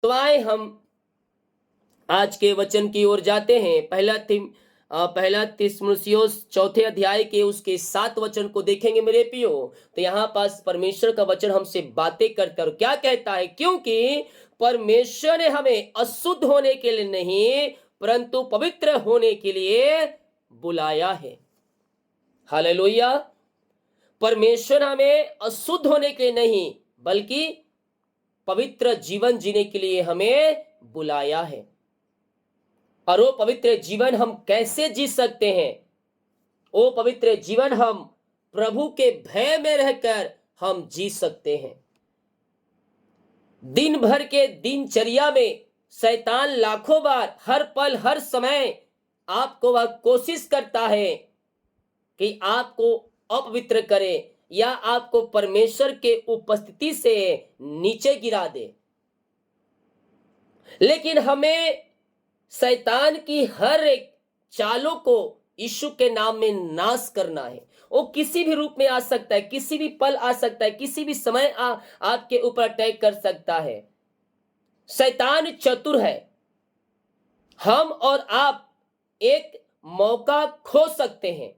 तो आए हम आज के वचन की ओर जाते हैं। पहला तिमुथियुस चौथे अध्याय के उसके 7 वचन को देखेंगे मेरे प्रियो। तो यहाँ पास परमेश्वर का वचन हमसे बातें करता है और क्या कहता है, क्योंकि परमेश्वर ने हमें अशुद्ध होने के लिए नहीं परंतु पवित्र होने के लिए बुलाया है। हालेलुया। परमेश्वर हमें अशुद्ध होने के लिए नहीं बल्कि पवित्र जीवन जीने के लिए हमें बुलाया है। और वो पवित्र जीवन हम कैसे जी सकते हैं? वो पवित्र जीवन हम प्रभु के भय में रहकर हम जी सकते हैं। दिन भर के दिनचर्या में शैतान लाखों बार हर पल हर समय आपको वह कोशिश करता है कि आपको अपवित्र करे या आपको परमेश्वर के उपस्थिति से नीचे गिरा दे। लेकिन हमें शैतान की हर एक चालों को यीशु के नाम में नाश करना है। वो किसी भी रूप में आ सकता है, किसी भी पल आ सकता है, किसी भी समय आपके ऊपर अटैक कर सकता है। शैतान चतुर है। हम और आप एक मौका खो सकते हैं,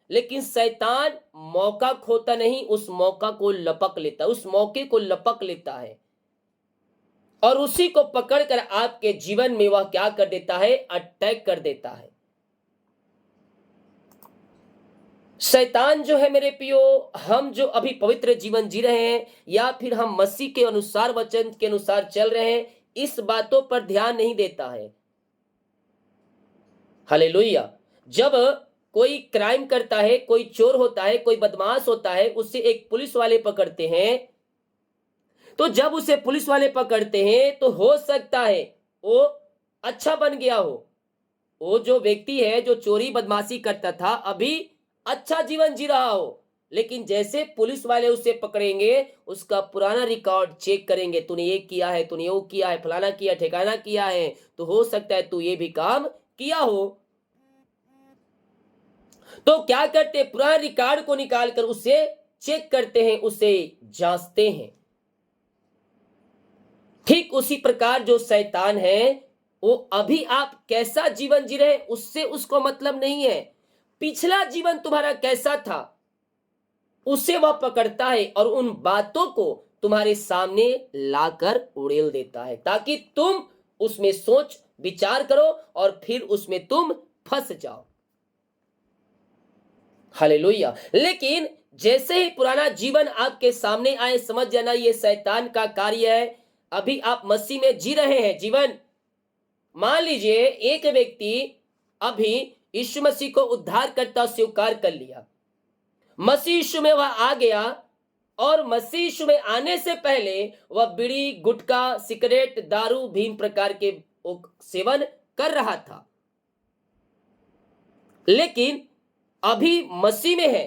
लेकिन शैतान मौका खोता नहीं, उस मौका को लपक लेता है, उस मौके को लपक लेता है और उसी को पकड़कर आपके जीवन में वह क्या कर देता है? अटैक कर देता है। शैतान जो है मेरे प्रियो, हम जो अभी पवित्र जीवन जी रहे हैं या फिर हम मसीह के अनुसार वचन के अनुसार चल रहे हैं, इस बातों पर ध्यान नहीं देता है। हालेलुया। जब कोई क्राइम करता है, कोई चोर होता है, कोई बदमाश होता है, उसे एक पुलिस वाले पकड़ते हैं, तो जब उसे पुलिस वाले पकड़ते हैं तो हो सकता है वो अच्छा बन गया हो। वो जो व्यक्ति है जो चोरी बदमाशी करता था अभी अच्छा जीवन जी रहा हो, लेकिन जैसे पुलिस वाले उसे पकड़ेंगे उसका पुराना रिकॉर्ड चेक करेंगे, तूने ये किया है, तूने वो किया है, फलाना किया, ठिकाना किया है, तो हो सकता है तू ये भी काम किया हो। तो क्या करते? पुराने रिकॉर्ड को निकालकर उसे चेक करते हैं, उसे जांचते हैं। ठीक उसी प्रकार जो शैतान है, वो अभी आप कैसा जीवन जी रहे उससे उसको मतलब नहीं है। पिछला जीवन तुम्हारा कैसा था उसे वह पकड़ता है और उन बातों को तुम्हारे सामने लाकर उड़ेल देता है, ताकि तुम उसमें सोच विचार करो और फिर उसमें तुम फंस जाओ। हालेलुया। लेकिन जैसे ही पुराना जीवन आपके सामने आए, समझ जाना ये शैतान का कार्य है। अभी आप मसीह में जी रहे हैं जीवन। मान लीजिए एक व्यक्ति अभी यीशु मसीह को उद्धारकर्ता स्वीकार कर लिया, मसीह यीशु में वह आ गया और मसीह यीशु में आने से पहले वह बीड़ी, गुटखा, सिगरेट, दारू, भिन्न प्रकार के सेवन कर रहा था। लेकिन अभी मसीह में है,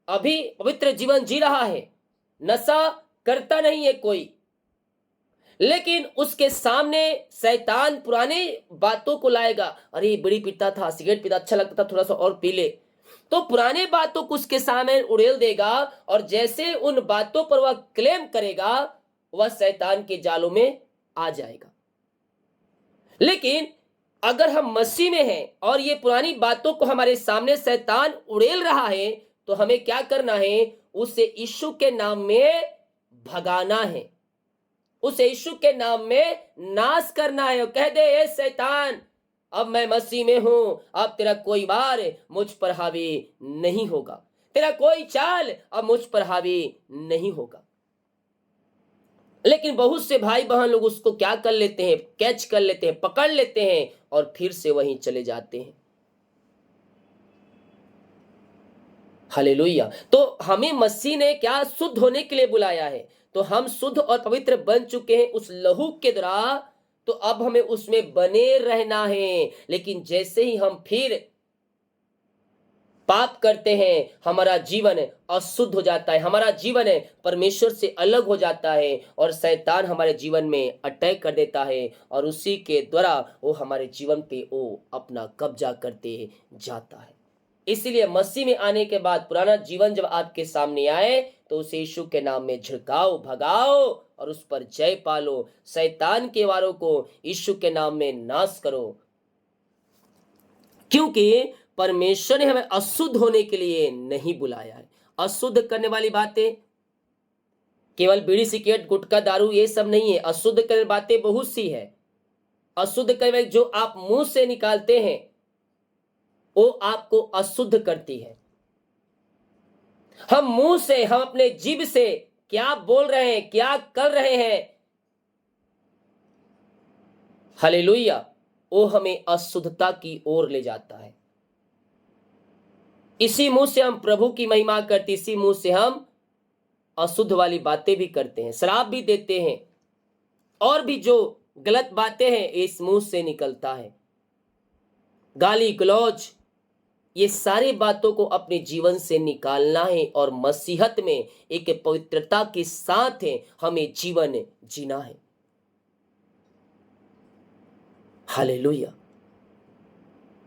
अभी पवित्र जीवन जी रहा है, नशा करता नहीं है कोई, लेकिन उसके सामने शैतान पुराने बातों को लाएगा। अरे बीड़ी पीता था, सिगरेट पीता, अच्छा लगता था, थोड़ा सा और पी ले, तो पुराने बातों को उसके सामने उड़ेल देगा और जैसे उन बातों पर वह क्लेम करेगा वह शैतान के जालों में आ जाएगा। लेकिन अगर हम मसीह में हैं और ये पुरानी बातों को हमारे सामने शैतान उड़ेल रहा है, तो हमें क्या करना है? उसे यीशु के नाम में भगाना है, उसे यीशु के नाम में नाश करना है। कह दे, ए शैतान, अब मैं मसीह में हूं, अब तेरा कोई वार मुझ पर हावी नहीं होगा, तेरा कोई चाल अब मुझ पर हावी नहीं होगा। लेकिन बहुत से भाई बहन लोग उसको क्या कर लेते हैं? कैच कर लेते हैं, पकड़ लेते हैं और फिर से वहीं चले जाते हैं। हालेलुया। तो हमें मसीह ने क्या शुद्ध होने के लिए बुलाया है, तो हम शुद्ध और पवित्र बन चुके हैं उस लहू के द्वारा, तो अब हमें उसमें बने रहना है। लेकिन जैसे ही हम फिर पाप करते हैं हमारा जीवन अशुद्ध हो जाता है, हमारा जीवन परमेश्वर से अलग हो जाता है और शैतान हमारे जीवन में अटैक कर देता है और उसी के द्वारा वो हमारे जीवन पे वो अपना कब्जा करते जाता है। इसलिए मसीह में आने के बाद पुराना जीवन जब आपके सामने आए तो उसे यीशु के नाम में झिड़काओ, भगाओ और उस पर जय पालो। शैतान के वारों को यीशु के नाम में नाश करो, क्योंकि परमेश्वर ने हमें अशुद्ध होने के लिए नहीं बुलाया है। अशुद्ध करने वाली बातें केवल बीड़ी, सिगरेट, गुटखा, दारू ये सब नहीं है। अशुद्ध करने बातें बहुत सी है। अशुद्ध करने जो आप मुंह से निकालते हैं वो आपको अशुद्ध करती है। हम मुंह से, हम अपने जीभ से क्या बोल रहे हैं, क्या कर रहे हैं, हालेलुया, वो हमें अशुद्धता की ओर ले जाता है। इसी मुंह से हम प्रभु की महिमा करते, इसी मुंह से हम अशुद्ध वाली बातें भी करते हैं, शराब भी देते हैं, और भी जो गलत बातें हैं इस मुंह से निकलता है। गाली गलौज, ये सारी बातों को अपने जीवन से निकालना है और मसीहत में एक पवित्रता के साथ हमें जीवन जीना है। हालेलुया।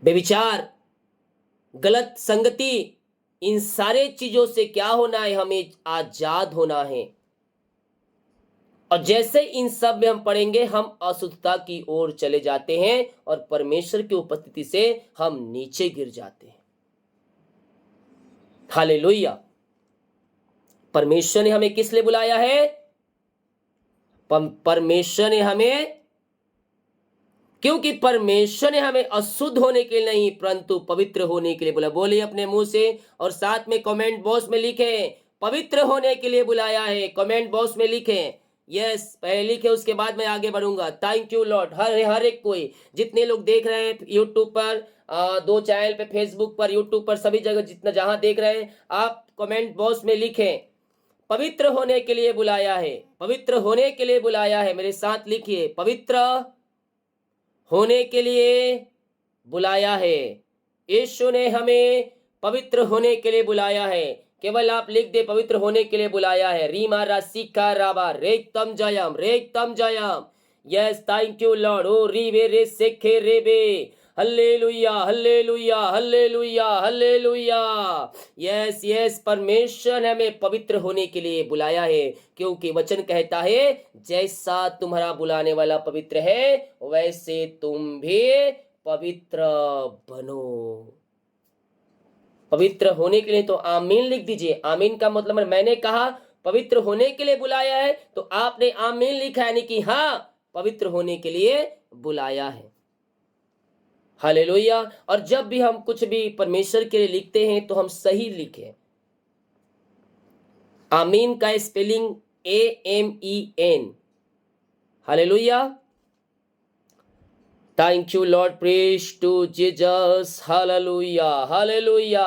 बेविचार, गलत संगति, इन सारे चीजों से क्या होना है, हमें आजाद होना है। और जैसे इन सब में हम पढ़ेंगे, हम अशुद्धता की ओर चले जाते हैं और परमेश्वर की उपस्थिति से हम नीचे गिर जाते हैं। हालेलुया। परमेश्वर ने हमें किस लिए बुलाया है? परमेश्वर ने हमें, क्योंकि परमेश्वर ने हमें अशुद्ध होने के लिए नहीं परंतु पवित्र होने के लिए बुलाया। बोलिए अपने मुंह से और साथ में कमेंट बॉक्स में लिखें, पवित्र होने के लिए बुलाया है। कमेंट बॉक्स में लिखें यस, पहले लिखे, उसके बाद मैं आगे बढ़ूंगा। Thank you lord. हर एक कोई, जितने लोग देख रहे हैं यूट्यूब पर, 2 चैनल पे, फेसबुक पर, यूट्यूब पर, सभी जगह जितना जहां देख रहे हैं, आप कमेंट बॉक्स में लिखें पवित्र होने के लिए बुलाया है, पवित्र होने के लिए बुलाया है। मेरे साथ लिखिए, पवित्र होने के लिए बुलाया है। यीशु ने हमें पवित्र होने के लिए बुलाया है। केवल आप लिख दे, पवित्र होने के लिए बुलाया है। रीमा रासिका राबा रेक्तम जयम। Yes, thank you lord. ओ रीवे रे सेखे रेबे, hallelujah hallelujah hallelujah hallelujah. Yes yes, परमेश्वर हमें पवित्र होने के लिए बुलाया है, क्योंकि वचन कहता है जैसा तुम्हारा बुलाने वाला पवित्र है वैसे तुम भी पवित्र बनो। पवित्र होने के लिए तो आमीन लिख दीजिए। आमीन का मतलब मैंने कहा पवित्र होने के लिए बुलाया है, तो आपने आमीन लिखा, यानी कि हाँ, पवित्र होने के लिए बुलाया है। हालेलुया। और जब भी हम कुछ भी परमेश्वर के लिए लिखते हैं तो हम सही लिखें। आमीन का spelling AMEN। Hallelujah. Thank you Lord, praise to Jesus. Hallelujah hallelujah.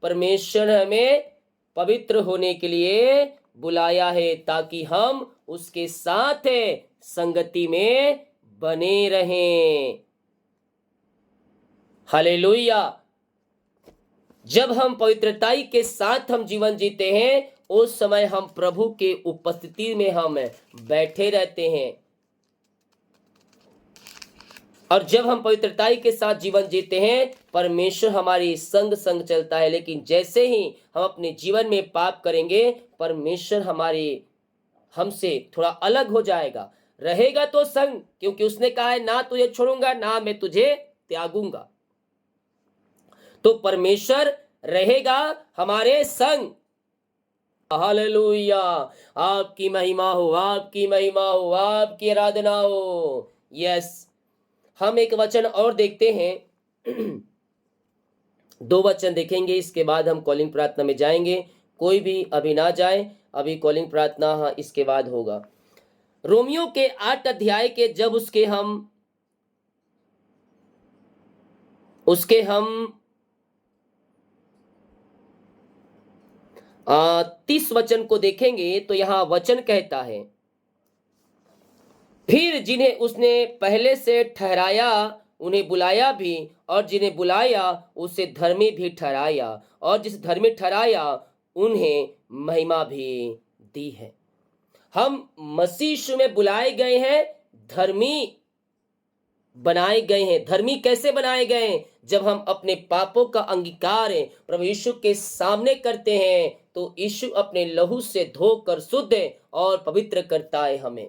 परमेश्वर हमें पवित्र होने के लिए बुलाया है ताकि हम उसके साथ संगति में बने रहें। हालेलुया। जब हम पवित्रताई के साथ हम जीवन जीते हैं, उस समय हम प्रभु के उपस्थिति में हम बैठे रहते हैं। और जब हम पवित्रताई के साथ जीवन जीते हैं, परमेश्वर हमारी संग चलता है। लेकिन जैसे ही हम अपने जीवन में पाप करेंगे, परमेश्वर हमसे थोड़ा अलग हो जाएगा। रहेगा तो संग, क्योंकि उसने कहा है ना तुझे छोड़ूंगा ना मैं तुझे त्यागूंगा। तो परमेश्वर रहेगा हमारे संग। हालेलुया। आपकी महिमा हो, आपकी महिमा हो, आपकी आराधना हो। यस, हम एक वचन और देखते हैं। 2 वचन देखेंगे, इसके बाद हम कॉलिंग प्रार्थना में जाएंगे। कोई भी अभी ना जाए, अभी कॉलिंग प्रार्थना इसके बाद होगा। रोमियो के 8 अध्याय के जब उसके हम 30 वचन को देखेंगे तो यहां वचन कहता है, फिर जिन्हें उसने पहले से ठहराया उन्हें बुलाया भी, और जिन्हें बुलाया उसे धर्मी भी ठहराया, और जिस धर्मी ठहराया उन्हें महिमा भी दी है। हम मसीह यीशु में बुलाए गए हैं धर्मी बनाए गए हैं। धर्मी कैसे बनाए गए हैं? जब हम अपने पापों का अंगीकार प्रभु यीशु के सामने करते हैं तो यीशु अपने लहू से धोकर शुद्ध और पवित्र करता है हमें।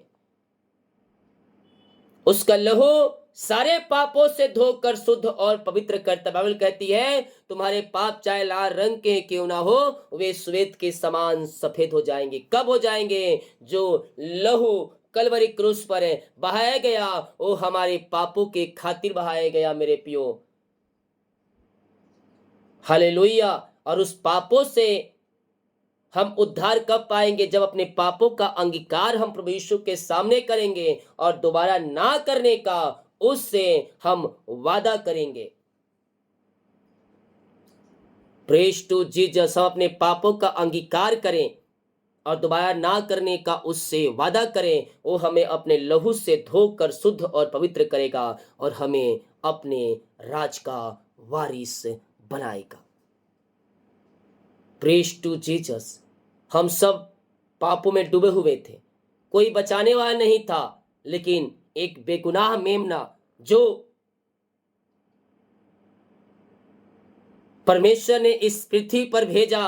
उसका लहू सारे पापों से धोकर शुद्ध और पवित्र करता। बाइबल कहती है तुम्हारे पाप चाहे लाल रंग के क्यों ना हो, वे श्वेत के समान सफेद हो जाएंगे। कब हो जाएंगे? जो लहू कलवरी क्रूस पर बहाया गया, वो हमारे पापों के खातिर बहाया गया मेरे पियो। हालेलुया। और उस पापों से हम उद्धार कब पाएंगे? जब अपने पापों का अंगीकार हम प्रभु यीशु के सामने करेंगे और दोबारा ना करने का उससे हम वादा करेंगे। Praise to Jesus. हम अपने पापों का अंगीकार करें और दोबारा ना करने का उससे वादा करें। वो हमें अपने लहू से धोकर शुद्ध और पवित्र करेगा और हमें अपने राज का वारिस बनाएगा। Praise to Jesus. हम सब पापों में डूबे हुए थे, कोई बचाने वाला नहीं था, लेकिन एक बेगुनाह मेमना जो परमेश्वर ने इस पृथ्वी पर भेजा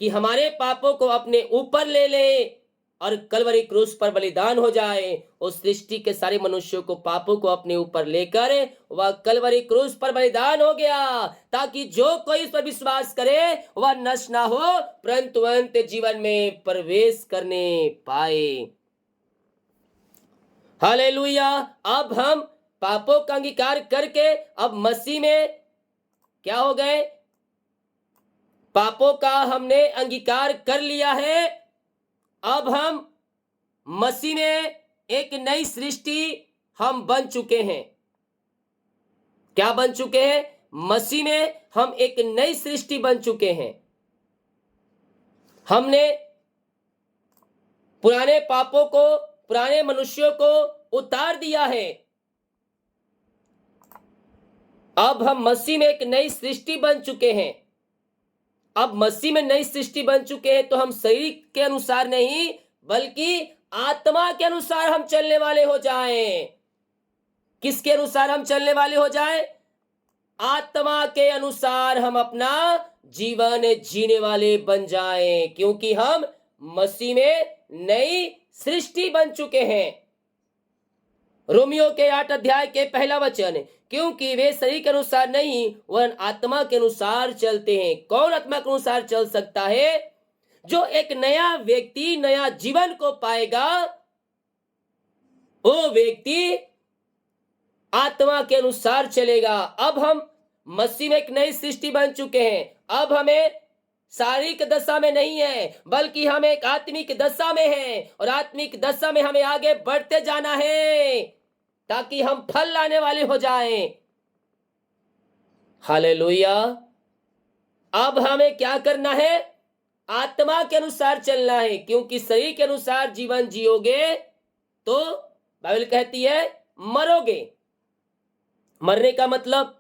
कि हमारे पापों को अपने ऊपर ले ले और कलवरी क्रूस पर बलिदान हो जाए। उस सृष्टि के सारे मनुष्यों को पापों को अपने ऊपर लेकर वह कलवरी क्रूस पर बलिदान हो गया, ताकि जो कोई इस पर विश्वास करे वह नष्ट ना हो परंतु अनंत जीवन में प्रवेश करने पाए। हालेलुया। अब हम पापों का अंगीकार करके अब मसीह में क्या हो गए? पापों का हमने अंगीकार कर लिया है। अब हम मसीह में एक नई सृष्टि हम बन चुके हैं। क्या बन चुके हैं? मसीह में हम एक नई सृष्टि बन चुके हैं। हमने पुराने पापों को, पुराने मनुष्यों को उतार दिया है। अब हम मसीह में एक नई सृष्टि बन चुके हैं। अब मसीह में नई सृष्टि बन चुके हैं तो हम शरीर के अनुसार नहीं बल्कि आत्मा के अनुसार हम चलने वाले हो जाएं। किसके अनुसार हम चलने वाले हो जाएं? आत्मा के अनुसार हम अपना जीवन जीने वाले बन जाएं, क्योंकि हम मसीह में नई सृष्टि बन चुके हैं। रोमियो के 8 अध्याय के पहला वचन, क्योंकि वे शरीर के अनुसार नहीं वरन आत्मा के अनुसार चलते हैं। कौन आत्मा के अनुसार चल सकता है? जो एक नया व्यक्ति नया जीवन को पाएगा, वो व्यक्ति आत्मा के अनुसार चलेगा। अब हम मसीह में एक नई सृष्टि बन चुके हैं। अब हमें शारीरिक दशा में नहीं है बल्कि हम एक आत्मिक दशा में हैं, और आत्मिक दशा में हमें आगे बढ़ते जाना है ताकि हम फल लाने वाले हो जाएं। हालेलुया। अब हमें क्या करना है? आत्मा के अनुसार चलना है, क्योंकि शरीर के अनुसार जीवन जियोगे तो बाइबल कहती है मरोगे। मरने का मतलब,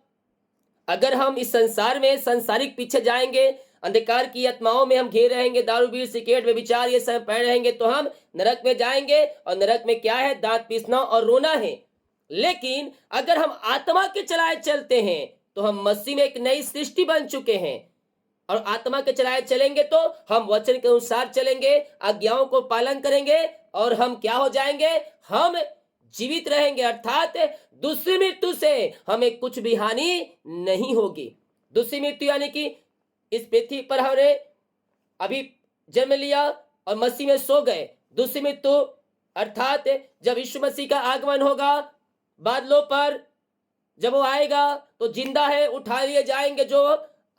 अगर हम इस संसार में संसारिक पीछे जाएंगे, अंधकार की आत्माओं में हम घेर रहेंगे, दारू बीड़ी सिगरेट में विचार ये सब पड़े रहेंगे तो हम नरक में जाएंगे। और नरक में क्या है? दांत पीसना और रोना है। लेकिन अगर हम आत्मा के चलाए चलते हैं तो हम मसीह में एक नई सृष्टि बन चुके हैं, और आत्मा के चलाए चलेंगे तो हम वचन के अनुसार चलेंगे, आज्ञाओं को पालन करेंगे, और हम क्या हो जाएंगे? हम जीवित रहेंगे, अर्थात दूसरी मृत्यु से हमें कुछ भी हानि नहीं होगी। दूसरी मृत्यु यानी कि इस पृथ्वी पर हमने अभी जन्म लिया और मसीह में सो गए। दूसरी मृत्यु अर्थात जब यीशु मसीह का आगमन होगा बादलों पर, जब वो आएगा तो जिंदा है उठा लिए जाएंगे। जो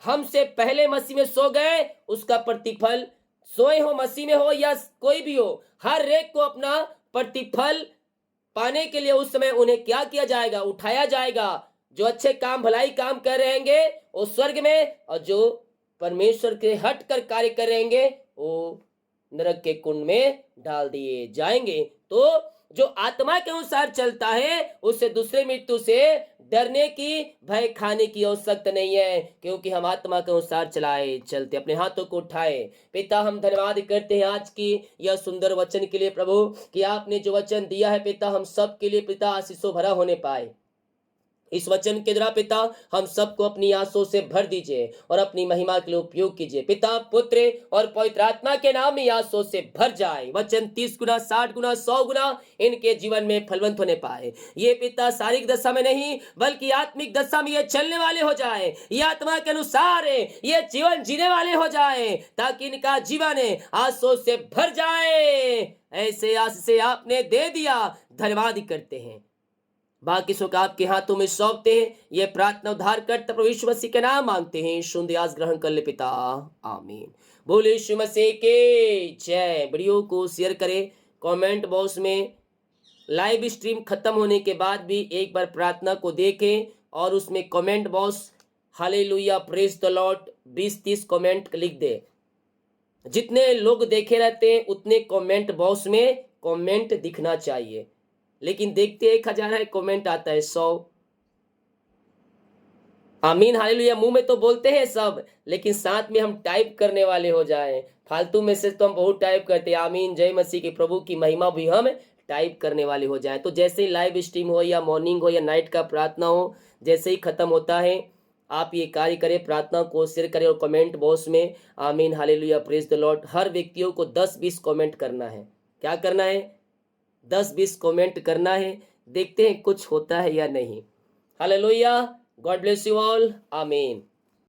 हमसे पहले मसीह में सो गए उसका प्रतिफल, सोए हो मसीह में हो या कोई भी हो, हर एक को अपना प्रतिफल पाने के लिए उस समय उन्हें क्या किया जाएगा? उठाया जाएगा। जो अच्छे काम भलाई काम कर रहेंगे वो स्वर्ग में, और जो परमेश्वर के हट कर कार्य कर रहेंगे वो नरक के कुंड में डाल दिए जाएंगे। तो जो आत्मा के अनुसार चलता है उसे दूसरे मृत्यु से डरने की, भय खाने की आवश्यकता नहीं है, क्योंकि हम आत्मा के अनुसार चलाए चलते। अपने हाथों को उठाए। पिता, हम धन्यवाद करते हैं आज की यह सुंदर वचन के लिए प्रभु, कि आपने जो वचन दिया है पिता, हम सब के लिए पिता आशीषों भरा होने पाए। इस वचन के द्वारा पिता हम सबको अपनी आंसू से भर दीजिए और अपनी महिमा के लिए उपयोग कीजिए। पिता, पुत्र और पवित्र आत्मा के नाम में आंसू से भर जाए। वचन 30 गुना, 60 गुना, 100 गुना इनके जीवन में फलवंत होने पाए। ये पिता शारीरिक दशा में नहीं, बल्कि आत्मिक दशा में ये चलने वाले हो जाए, ये आत्मा के अनुसार ये जीवन जीने वाले हो जाए, ताकि इनका जीवन आंसू से भर जाए। ऐसे आशीष से आपने दे दिया, धन्यवाद करते हैं। बाकी सो का आपके हाथों में सौंपते हैं। ये प्रार्थना उद्धार करते प्रभु यीशु मसीह के नाम मांगते हैं। सुन आज ग्रहण कर ले पिता, आमीन। बोले यीशु मसीह के जय। वीडियो को शेयर करें, कमेंट बॉक्स में लाइव स्ट्रीम खत्म होने के बाद भी एक बार प्रार्थना को देखें और उसमें comment box hallelujah praise the Lord 20-30 comment लिख दे। जितने लोग देखे रहते हैं उतने कमेंट बॉक्स में कमेंट दिखना चाहिए, लेकिन देखते 1000 है, कमेंट आता है 100। आमीन हालेलुया। मुंह में तो बोलते हैं सब, लेकिन साथ में हम टाइप करने वाले हो जाएं। फालतू मैसेज तो हम बहुत टाइप करते हैं। आमीन, जय मसीह के प्रभु की महिमा भी हम टाइप करने वाले हो जाएं। तो जैसे ही लाइव स्ट्रीम हो या मॉर्निंग हो या नाइट का प्रार्थना हो, जैसे ही खत्म होता है आप ये कार्य करें, प्रार्थना को शेयर करें और कमेंट बॉक्स में आमीन हालेलुया प्रेज द लॉर्ड हर व्यक्तियों को 10-20 कमेंट करना है। क्या करना है? 10-20 कमेंट करना है। देखते हैं कुछ होता है या नहीं। Hallelujah. God bless you all. आमीन।